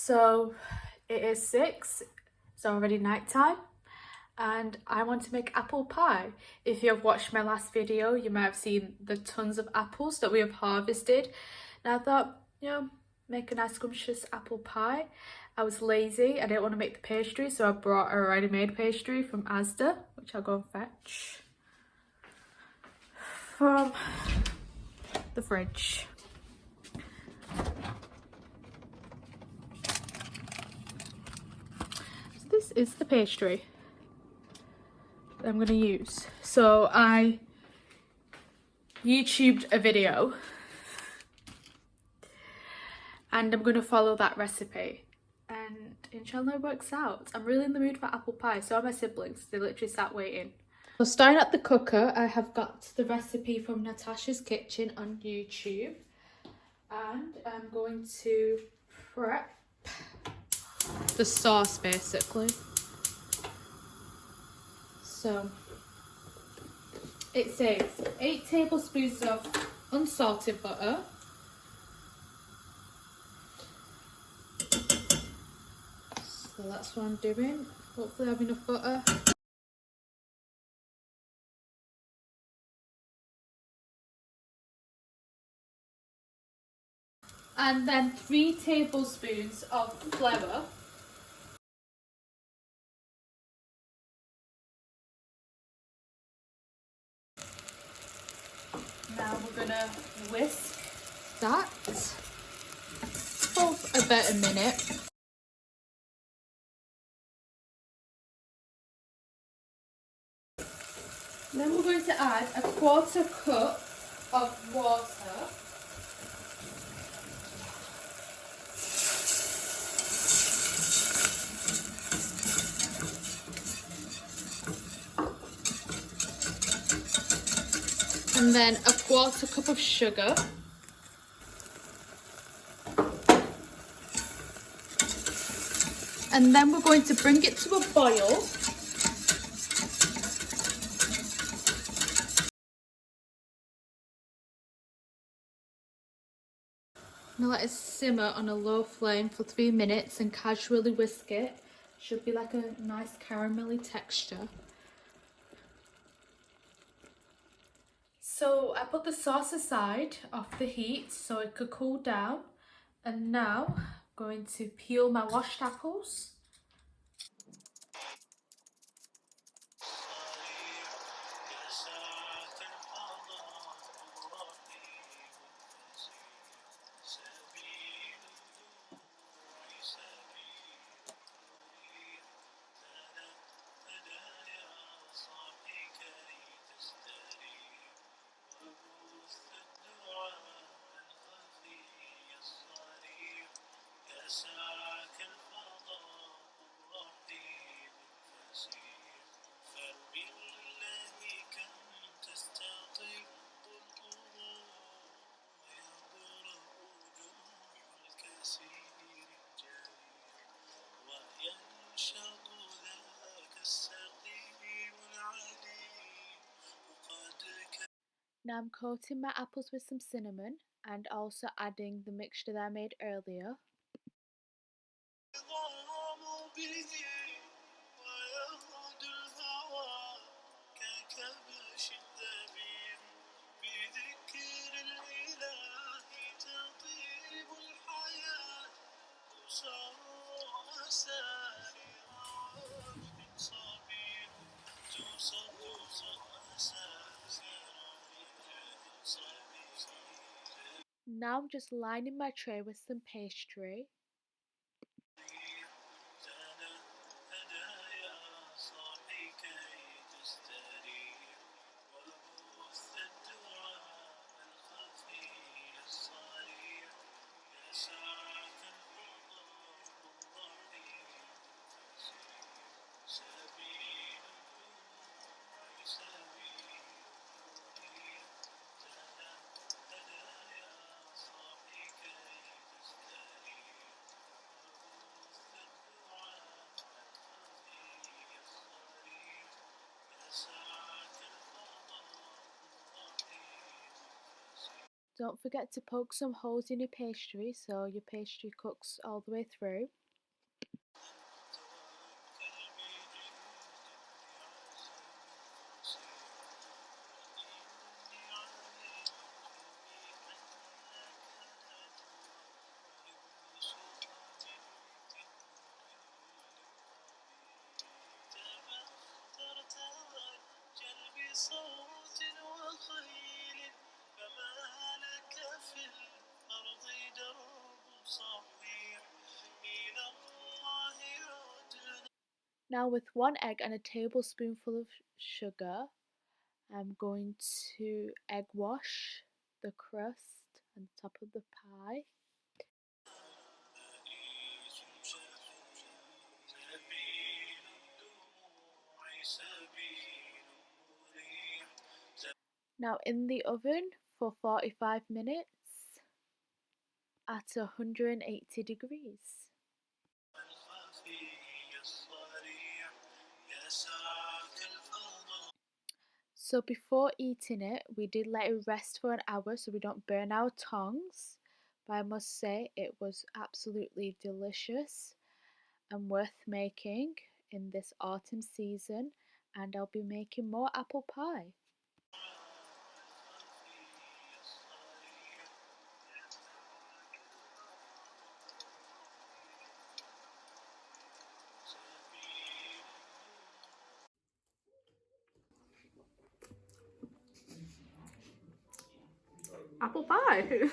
So it is 6, it's already night time, and I want to make apple pie. If you have watched my last video, you might have seen the tons of apples that we have harvested. And I thought, make a nice scrumptious apple pie. I was lazy, I didn't want to make the pastry, so I brought a ready-made pastry from Asda, which I'll go and fetch from the fridge. So this is the pastry that I'm going to use. So I YouTubed a video and I'm going to follow that recipe, and inshallah it works out. I'm really in the mood for apple pie. So are my siblings, they literally sat waiting. So starting at the cooker, I have got the recipe from Natasha's Kitchen on YouTube, and I'm going to prep the sauce basically. So it says 8 tablespoons of unsalted butter, so that's what I'm doing. Hopefully I have enough butter. And then 3 tablespoons of flour. Now we're gonna whisk that for about a minute. Then we're going to add a 1/4 cup of water. And then a 1/4 cup of sugar. And then we're going to bring it to a boil. Now let it simmer on a low flame for 3 minutes and casually whisk it. Should be like a nice caramelly texture. So I put the sauce aside off the heat so it could cool down, and now I'm going to peel my washed apples. Now I'm coating my apples with some cinnamon and also adding the mixture that I made earlier. Now I'm just lining my tray with some pastry. Don't forget to poke some holes in your pastry so your pastry cooks all the way through. Now with 1 egg and a tablespoonful of sugar, I'm going to egg wash the crust on the top of the pie. Now in the oven for 45 minutes at 180 degrees. So before eating it, we did let it rest for an hour so we don't burn our tongues. But I must say it was absolutely delicious and worth making in this autumn season, and I'll be making more apple pie. Apple pie!